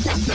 What's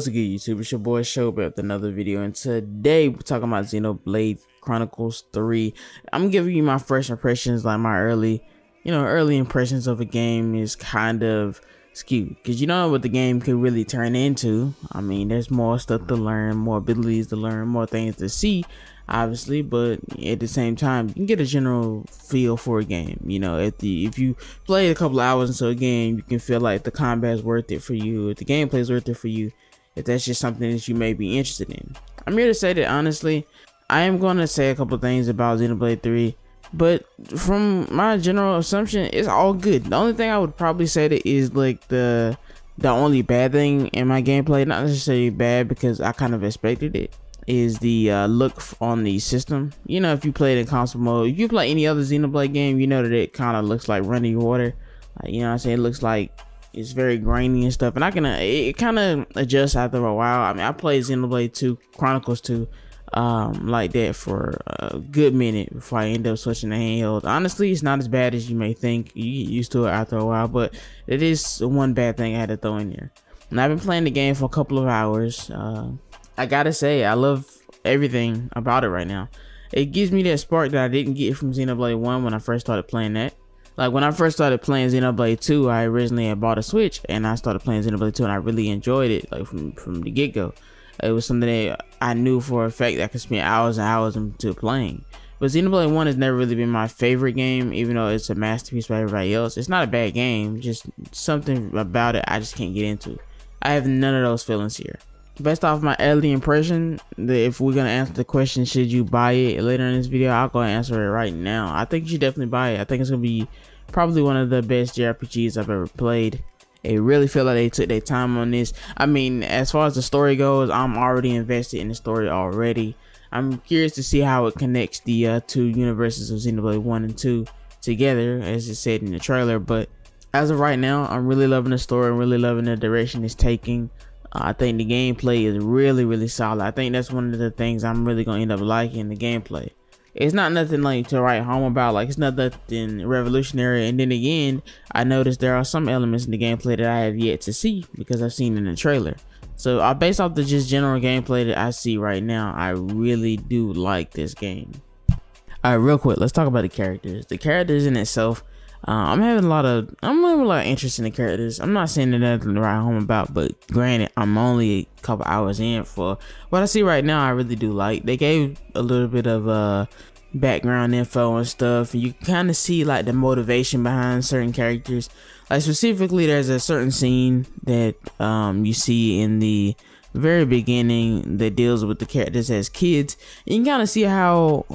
good, YouTube? It's your boy ShoSaga with another video, and today we're talking about Xenoblade Chronicles 3. I'm giving you my first impressions, like my early impressions of a game is kind of skewed because you don't know what the game could really turn into. I mean, there's more stuff to learn, more abilities to learn, more things to see, obviously, but at the same time, you can get a general feel for a game. You know, if you play a couple hours into a game, you can feel like the combat's worth it for you, if the gameplay is worth it for you, if that's just something that you may be interested in. I'm here to say that honestly, I am going to say a couple things about Xenoblade 3, but from my general assumption, it's all good. The only thing I would probably say that is like the only bad thing in my gameplay, not necessarily bad because I kind of expected it, is the look on the system. You know, if you play it in console mode, if you play any other Xenoblade game, you know that it kind of looks like running water. You know what I'm saying? It looks like it's very grainy and stuff, and it kind of adjusts after a while. I mean, I played Xenoblade 2 Chronicles 2 like that for a good minute before I end up switching to handheld. Honestly, it's not as bad as you may think. You get used to it after a while, but it is one bad thing I had to throw in there. And I've been playing the game for a couple of hours. I gotta say, I love everything about it right now. It gives me that spark that I didn't get from Xenoblade 1 when I first started playing that. Like when I first started playing Xenoblade 2, I originally had bought a Switch and I started playing Xenoblade 2 and I really enjoyed it, like from the get-go. It was something that I knew for a fact that I could spend hours and hours into playing. But Xenoblade 1 has never really been my favorite game, even though it's a masterpiece by everybody else. It's not a bad game, just something about it I just can't get into. I have none of those feelings here. Based off my early impression, if we're gonna answer the question, should you buy it later in this video, I'll go and answer it right now. I think you should definitely buy it. I think it's gonna be probably one of the best JRPGs I've ever played. I really feel like they took their time on this. I mean, as far as the story goes, I'm already invested in the story already. I'm curious to see how it connects the two universes of Xenoblade 1 and 2 together, as it said in the trailer. But as of right now, I'm really loving the story. I'm really loving the direction it's taking. I think the gameplay is really solid. I think that's one of the things I'm really gonna end up liking, the gameplay. It's not nothing like to write home about, like it's not nothing revolutionary. And then again, I noticed there are some elements in the gameplay that I have yet to see because I've seen in the trailer. So based off the just general gameplay that I see right now, I really do like this game. All right, real quick, let's talk about the characters. The characters in itself, I'm having a lot of interest in the characters. I'm not saying that nothing to write home about, but granted, I'm only a couple hours in. For what I see right now, I really do like. They gave a little bit of background info and stuff, and you kind of see like the motivation behind certain characters. Like specifically, there's a certain scene that you see in the very beginning that deals with the characters as kids. You can kind of see how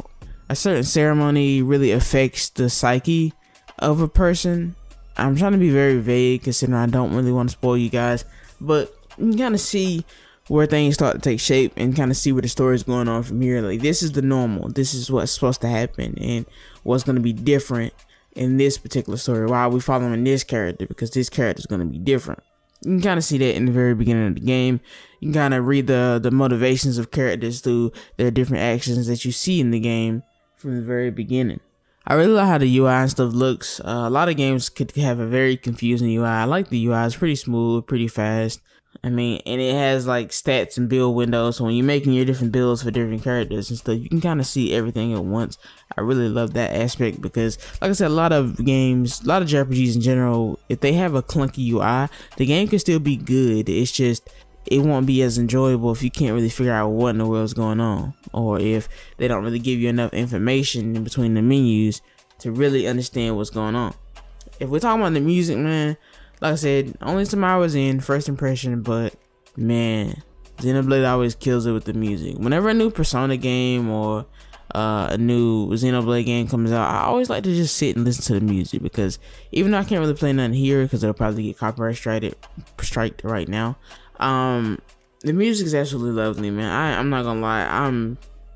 a certain ceremony really affects the psyche of a person. I'm trying to be very vague considering I don't really want to spoil you guys, but you can kind of see where things start to take shape and kind of see where the story is going on from here. Like, this is the normal, this is what's supposed to happen, and what's going to be different in this particular story. Why are we following this character? Because this character is going to be different. You can kind of see that in the very beginning of the game. You can kind of read the motivations of characters through their different actions that you see in the game from the very beginning. I really like how the UI and stuff looks. A lot of games could have a very confusing UI. I like the UI. It's pretty smooth, pretty fast. I mean, and it has like stats and build windows. So when you're making your different builds for different characters and stuff, you can kind of see everything at once. I really love that aspect because, like I said, a lot of games, a lot of JRPGs in general, if they have a clunky UI, the game can still be good. It's just, it won't be as enjoyable if you can't really figure out what in the world's going on, or if they don't really give you enough information in between the menus to really understand what's going on. If we're talking about the music, man, like I said, only some hours in, first impression, but man, Xenoblade always kills it with the music. Whenever a new Persona game or a new Xenoblade game comes out, I always like to just sit and listen to the music, because even though I can't really play nothing here because it'll probably get copyright striked right now, the music is absolutely lovely, man. I'm not gonna lie,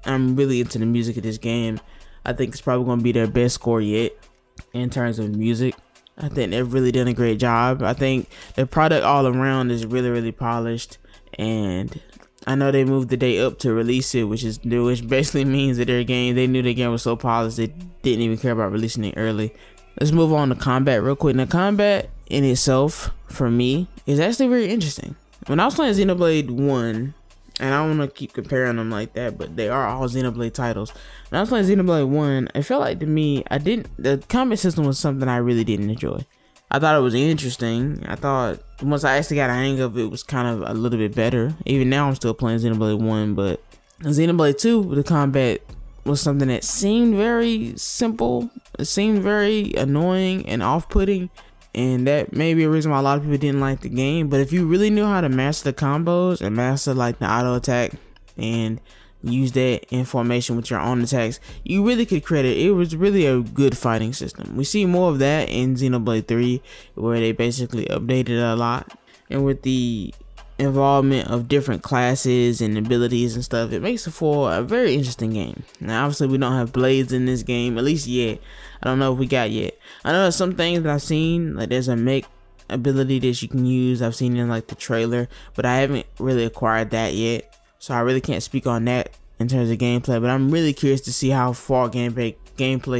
I'm really into the music of this game. I think it's probably gonna be their best score yet in terms of music. I think they've really done a great job. I think the product all around is really polished, and I know they moved the day up to release it, which basically means that they knew their game was so polished they didn't even care about releasing it early. Let's move on to combat real quick. Now, combat in itself, for me, is actually very interesting. When I was playing Xenoblade 1, and I don't want to keep comparing them like that, but they are all Xenoblade titles. When I was playing Xenoblade 1, it felt like to me, the combat system was something I really didn't enjoy. I thought it was interesting. I thought once I actually got a hang of it, it was kind of a little bit better. Even now I'm still playing Xenoblade 1, but Xenoblade 2, the combat was something that seemed very simple. It seemed very annoying and off-putting, and that may be a reason why a lot of people didn't like the game. But if you really knew how to master the combos and master like the auto attack and use that in formation with your own attacks, you really could credit it. Was really a good fighting system. We see more of that in Xenoblade 3, where they basically updated it a lot, and with the involvement of different classes and abilities and stuff, it makes it for a very interesting game. Now obviously we don't have blades in this game, at least yet. I don't know if we got yet. I know there's some things that I've seen, like there's a mech ability that you can use. I've seen in like the trailer, but I haven't really acquired that yet, so I really can't speak on that in terms of gameplay. But I'm really curious to see how far gameplay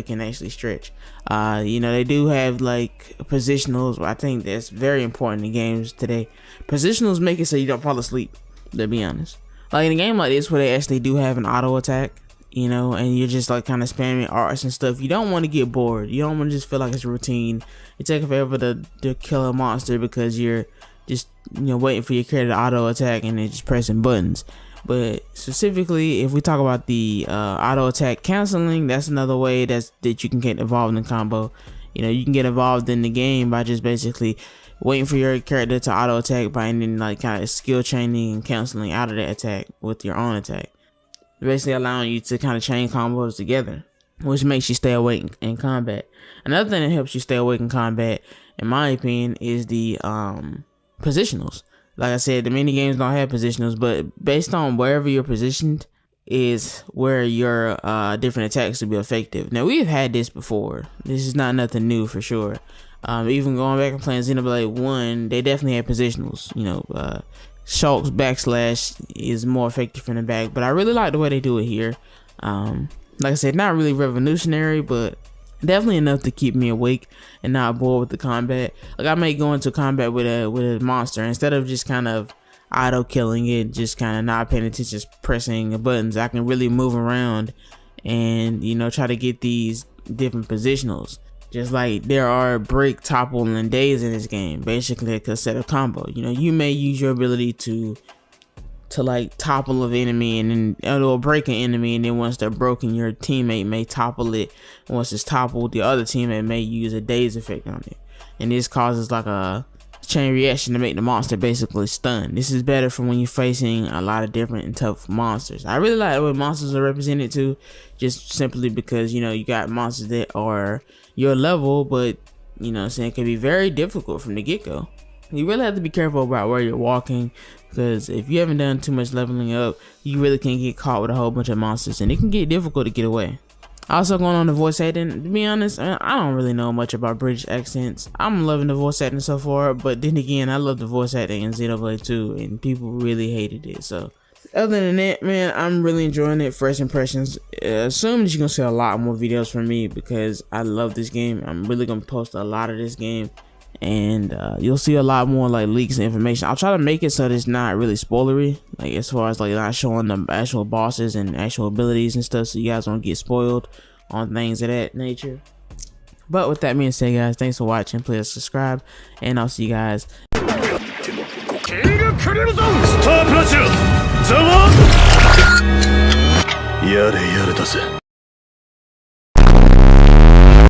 can actually stretch. You know, they do have like positionals. I think that's very important in games today. Positionals make it so you don't fall asleep, to be honest. Like in a game like this where they actually do have an auto attack, you know, and you're just like kind of spamming arts and stuff, you don't want to get bored. You don't want to just feel like it's routine. It takes forever to kill a monster because you're just, you know, waiting for your character to auto attack and then just pressing buttons. But specifically, if we talk about the auto attack canceling, that's another way that you can get involved in combo. You know, you can get involved in the game by just basically waiting for your character to auto attack by then like kind of skill chaining and canceling out of that attack with your own attack, basically allowing you to kind of chain combos together, which makes you stay awake in combat. Another thing that helps you stay awake in combat, in my opinion, is the positionals. Like I said, the mini games don't have positionals, but based on wherever you're positioned is where your different attacks will be effective. Now we've had this before. This is not nothing new for sure. Even going back and playing Xenoblade 1, they definitely had positionals. You know, Shulk's backslash is more effective from the back, but I really like the way they do it here. Like I said, not really revolutionary, but definitely enough to keep me awake and not bored with the combat. Like I may go into combat with a monster, instead of just kind of auto killing it, just kind of not paying attention, just pressing the buttons, I can really move around and, you know, try to get these different positionals. Just like there are break, topple, and daze in this game, basically a cassette combo. You know, you may use your ability to like topple an enemy, and then it'll break an enemy, and then once they're broken, your teammate may topple it. Once it's toppled, the other teammate may use a daze effect on it, and this causes like a chain reaction to make the monster basically stunned. This is better for when you're facing a lot of different and tough monsters. I really like the way monsters are represented too, just simply because, you know, you got monsters that are your level, but, you know what I'm saying, it can be very difficult from the get-go. You really have to be careful about where you're walking, because if you haven't done too much leveling up, you really can get caught with a whole bunch of monsters, and it can get difficult to get away. Also, going on the voice acting, to be honest, I don't really know much about British accents. I'm loving the voice acting so far, but then again, I love the voice acting in Xenoblade 2, and people really hated it. So other than that, man, I'm really enjoying it. First impressions, assume that you're gonna see a lot more videos from me, because I love this game. I'm really gonna post a lot of this game, and you'll see a lot more like leaks and information. I'll try to make it so that it's not really spoilery, like as far as like not showing the actual bosses and actual abilities and stuff, so you guys don't get spoiled on things of that nature. But with that being said, guys, thanks for watching. Please subscribe, and I'll see you guys. やれやれだぜ。